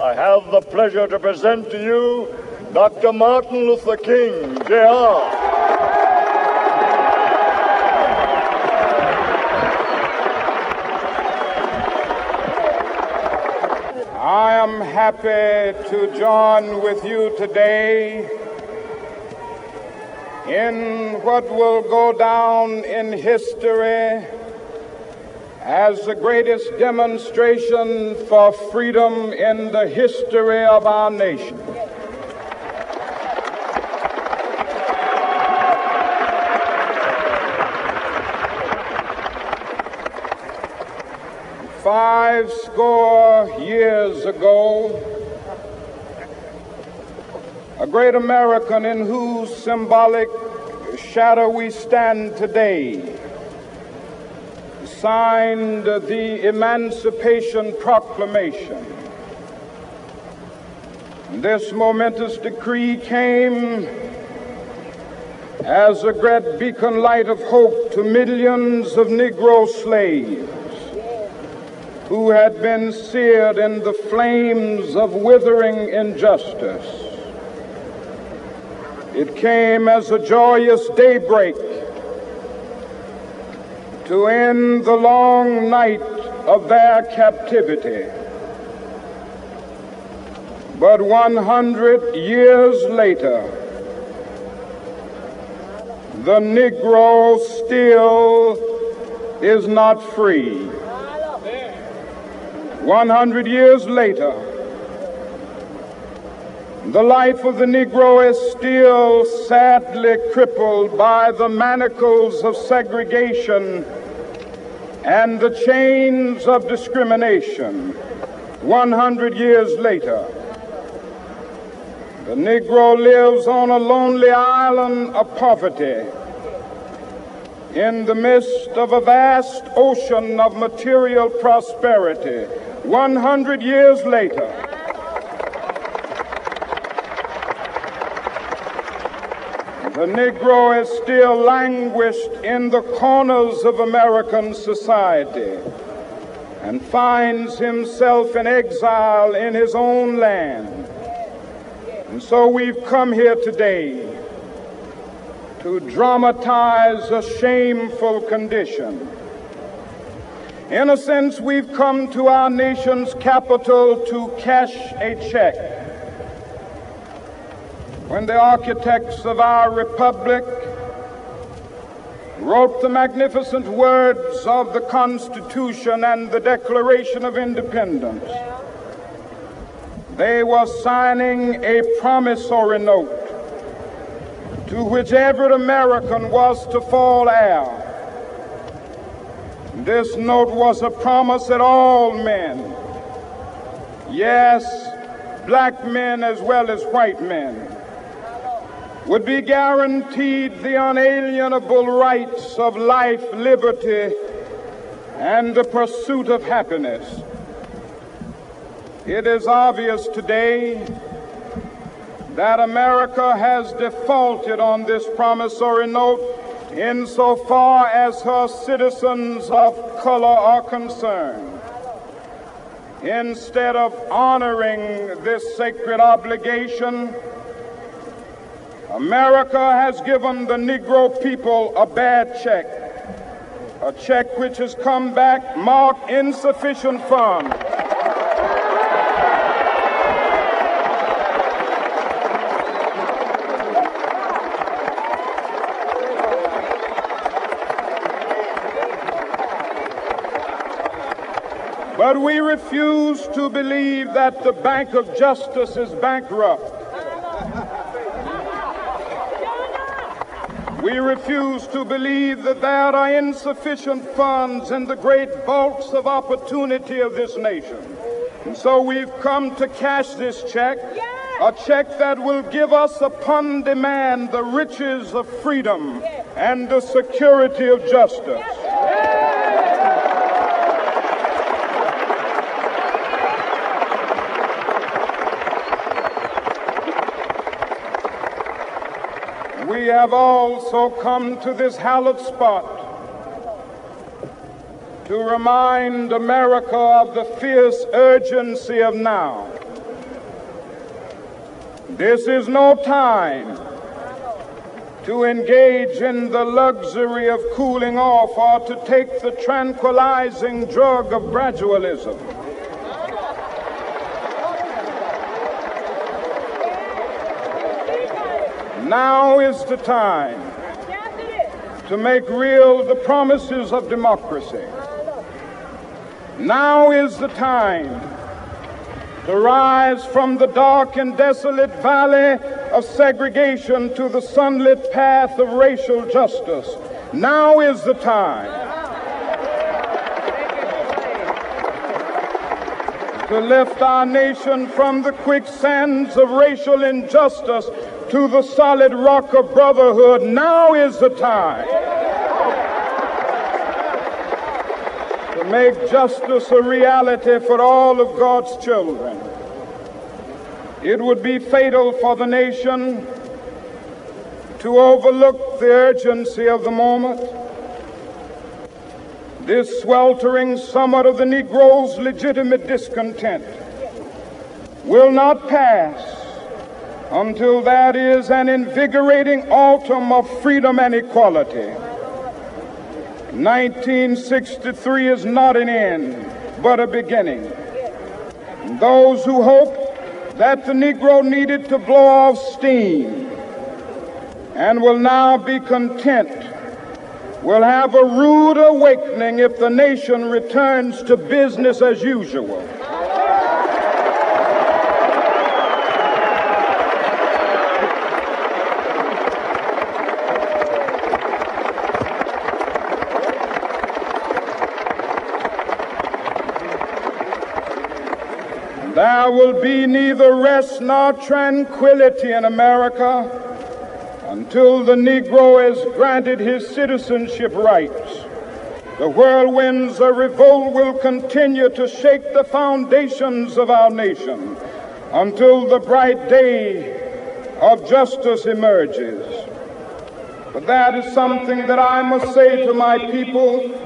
I have the pleasure to present to you Dr. Martin Luther King, Jr. I am happy to join with you today in what will go down in history as the greatest demonstration for freedom in the history of our nation. Five score years ago, a great American in whose symbolic shadow we stand today signed the Emancipation Proclamation. This momentous decree came as a great beacon light of hope to millions of Negro slaves who had been seared in the flames of withering injustice. It came as a joyous daybreak to end the long night of their captivity. But 100 years later, the Negro still is not free. 100 years later, the life of the Negro is still sadly crippled by the manacles of segregation and the chains of discrimination. 100 years later, the Negro lives on a lonely island of poverty in the midst of a vast ocean of material prosperity. 100 years later, the Negro is still languished in the corners of American society and finds himself in exile in his own land. And so we've come here today to dramatize a shameful condition. In a sense, we've come to our nation's capital to cash a check. When the architects of our republic wrote the magnificent words of the Constitution and the Declaration of Independence, they were signing a promissory note to which every American was to fall heir. This note was a promise that all men, yes, black men as well as white men, would be guaranteed the unalienable rights of life, liberty, and the pursuit of happiness. It is obvious today that America has defaulted on this promissory note insofar as her citizens of color are concerned. Instead of honoring this sacred obligation, America has given the Negro people a bad check, a check which has come back marked insufficient funds. But we refuse to believe that the Bank of Justice is bankrupt. We refuse to believe that there are insufficient funds in the great vaults of opportunity of this nation. And so we've come to cash this check, a check that will give us upon demand the riches of freedom and the security of justice. We have also come to this hallowed spot to remind America of the fierce urgency of now. This is no time to engage in the luxury of cooling off or to take the tranquilizing drug of gradualism. Now is the time to make real the promises of democracy. Now is the time to rise from the dark and desolate valley of segregation to the sunlit path of racial justice. Now is the time to lift our nation from the quicksands of racial injustice to the solid rock of brotherhood. Now is the time to make justice a reality for all of God's children. It would be fatal for the nation to overlook the urgency of the moment. This sweltering summit of the Negro's legitimate discontent will not pass until that is an invigorating autumn of freedom and equality. 1963 is not an end, but a beginning. Those who hope that the Negro needed to blow off steam and will now be content will have a rude awakening if the nation returns to business as usual. There will be neither rest nor tranquility in America until the Negro is granted his citizenship rights. The whirlwinds of revolt will continue to shake the foundations of our nation until the bright day of justice emerges. But that is something that I must say to my people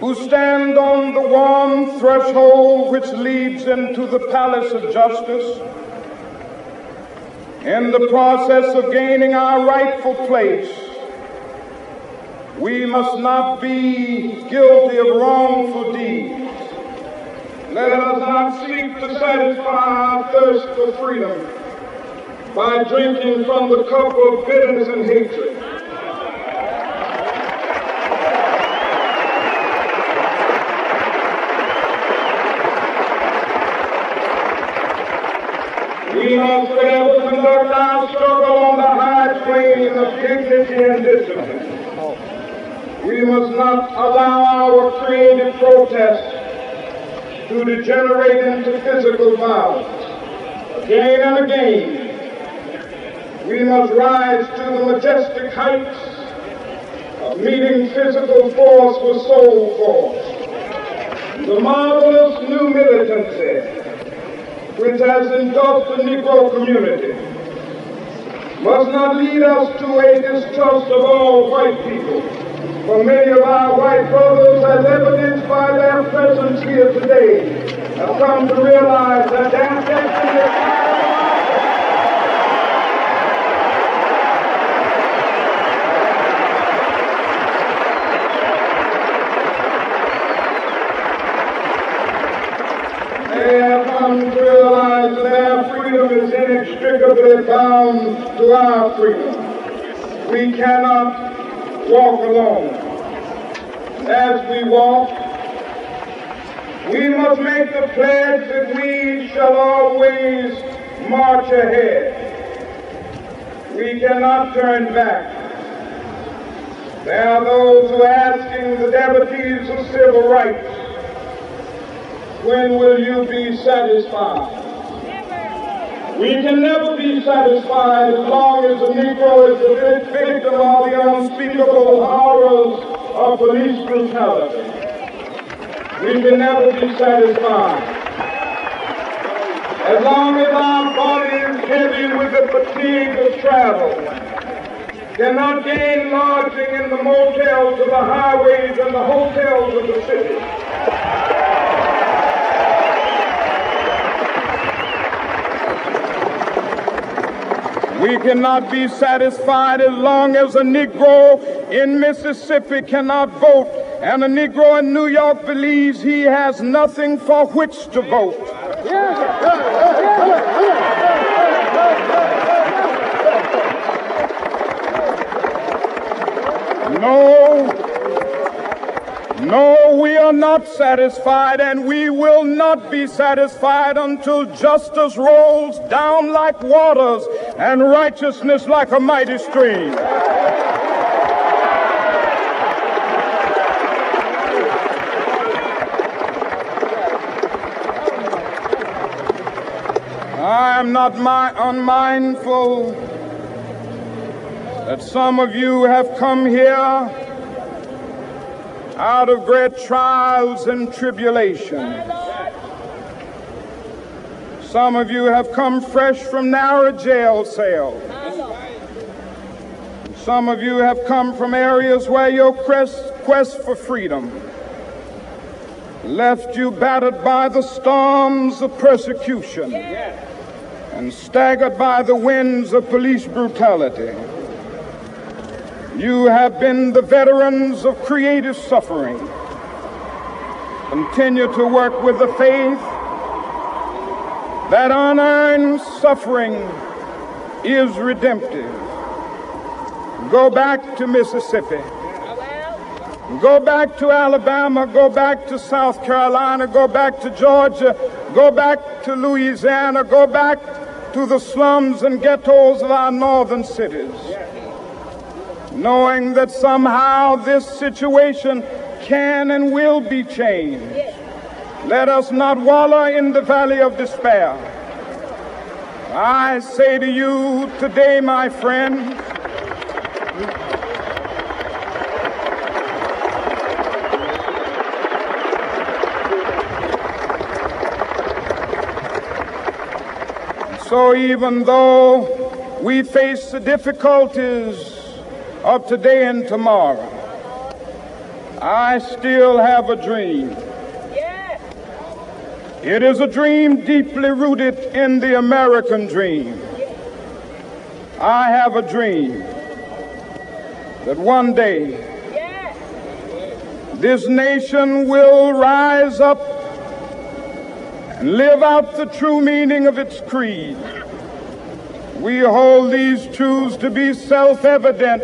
who stand on the warm threshold which leads into the palace of justice. In the process of gaining our rightful place, we must not be guilty of wrongful deeds. Let us not seek to satisfy our thirst for freedom by drinking from the cup of bitterness and hatred. We must forever conduct our struggle on the high plane of dignity and discipline. We must not allow our creative protest to degenerate into physical violence. Again and again, we must rise to the majestic heights of meeting physical force with soul force. The marvelous new militancy which has engulfed the Negro community must not lead us to a distrust of all white people. For many of our white brothers, as evidenced by their presence here today, have come to realize that their destiny is they have come to realize that their freedom is inextricably bound to our freedom. We cannot walk alone. As we walk, we must make the pledge that we shall always march ahead. We cannot turn back. There are those who are asking the devotees of civil rights, when will you be satisfied? We can never be satisfied as long as the Negro is the victim of the unspeakable horrors of police brutality. We can never be satisfied as long as our body is heavy with the fatigue of travel, cannot gain lodging in the motels of the highways and the hotels of the city. We cannot be satisfied as long as a Negro in Mississippi cannot vote and a Negro in New York believes he has nothing for which to vote. No, we are not satisfied, and we will not be satisfied until justice rolls down like waters and righteousness like a mighty stream. I am not unmindful that some of you have come here out of great trials and tribulations. Some of you have come fresh from narrow jail cells. Some of you have come from areas where your quest for freedom left you battered by the storms of persecution and staggered by the winds of police brutality. You have been the veterans of creative suffering. Continue to work with the faith that unearned suffering is redemptive. Go back to Mississippi. Go back to Alabama. Go back to South Carolina. Go back to Georgia. Go back to Louisiana. Go back to the slums and ghettos of our northern cities, knowing that somehow this situation can and will be changed. Let us not wallow in the valley of despair. I say to you today, my friends, so even though we face the difficulties of today and tomorrow, I still have a dream. It is a dream deeply rooted in the American dream. I have a dream that one day this nation will rise up and live out the true meaning of its creed. We hold these truths to be self-evident,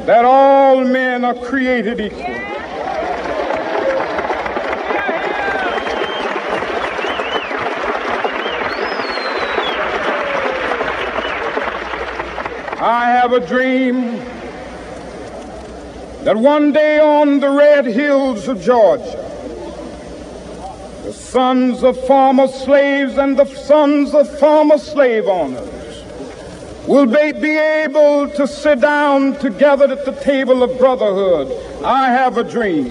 that all men are created equal. I have a dream that one day on the red hills of Georgia, the sons of former slaves and the sons of former slave owners will be able to sit down together at the table of brotherhood. I have a dream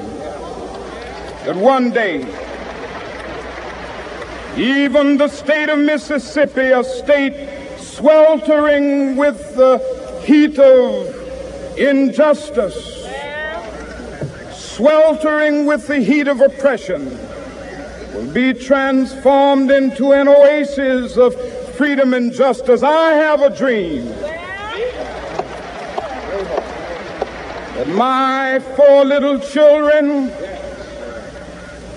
that one day even the state of Mississippi, a state sweltering with the heat of injustice, sweltering with the heat of oppression, will be transformed into an oasis of freedom and justice. I have a dream that my 4 little children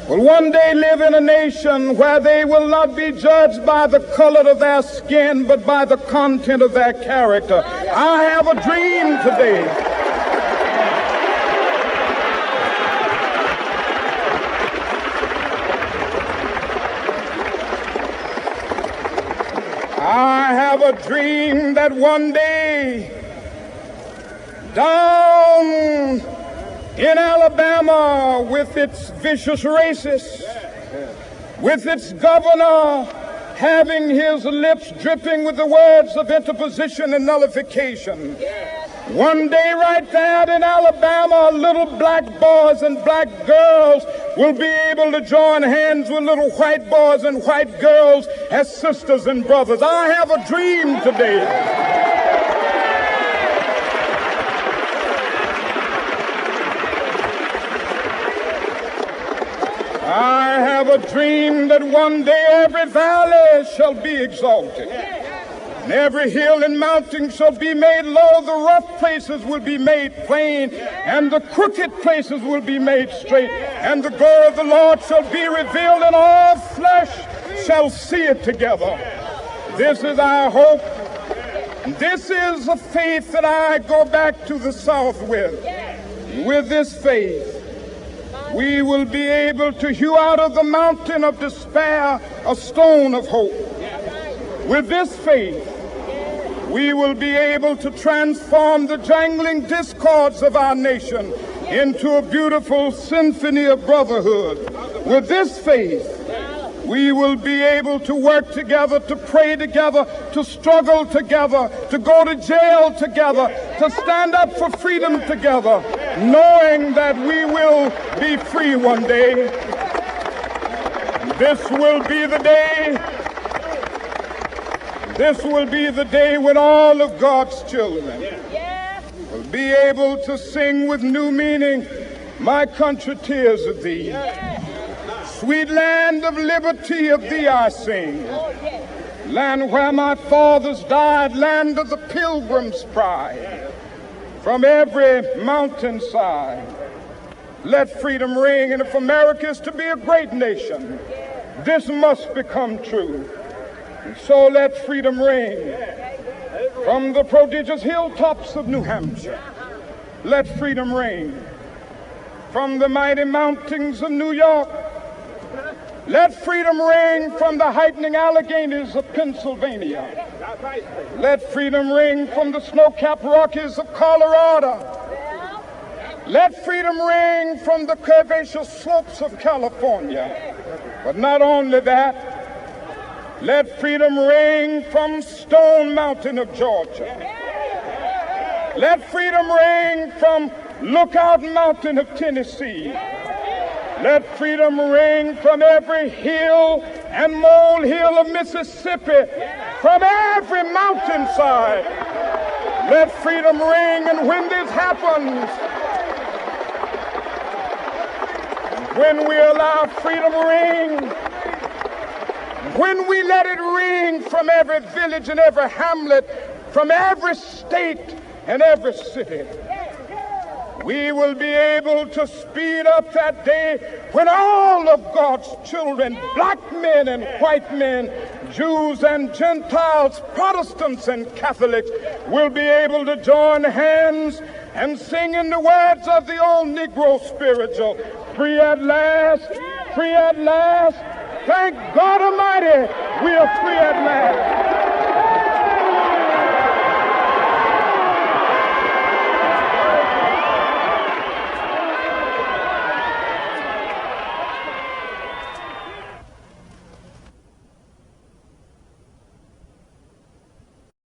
will one day live in a nation where they will not be judged by the color of their skin, but by the content of their character. I have a dream today that one day down in Alabama, with its vicious racists, with its governor having his lips dripping with the words of interposition and nullification, one day right there in Alabama, little black boys and black girls will be able to join hands with little white boys and white girls as sisters and brothers. I have a dream today. I have a dream that one day every valley shall be exalted. And every hill and mountain shall be made low, the rough places will be made plain, and the crooked places will be made straight. And the glory of the Lord shall be revealed, and all flesh shall see it together. This is our hope. This is a faith that I go back to the South with. With this faith, we will be able to hew out of the mountain of despair a stone of hope. With this faith, we will be able to transform the jangling discords of our nation into a beautiful symphony of brotherhood. With this faith, we will be able to work together, to pray together, to struggle together, to go to jail together, to stand up for freedom together, knowing that we will be free one day. This will be the day. This will be the day when all of God's children will be able to sing with new meaning, "My country, tears of thee. Sweet land of liberty, of thee I sing. Land where my fathers died, land of the pilgrim's pride. From every mountainside, let freedom ring. And if America is to be a great nation, this must become true. And so let freedom ring from the prodigious hilltops of New Hampshire. Let freedom ring from the mighty mountains of New York. Let freedom ring from the heightening Alleghanies of Pennsylvania. Let freedom ring from the snow-capped Rockies of Colorado. Let freedom ring from the curvaceous slopes of California. But not only that, let freedom ring from Stone Mountain of Georgia. Let freedom ring from Lookout Mountain of Tennessee. Let freedom ring from every hill and molehill of Mississippi, from every mountainside. Let freedom ring, and when this happens, when we allow freedom ring, when we let it ring from every village and every hamlet, from every state and every city, we will be able to speed up that day when all of God's children, black men and white men, Jews and Gentiles, Protestants and Catholics, will be able to join hands and sing in the words of the old Negro spiritual, "Free at last, free at last. Thank God Almighty, we are free at last."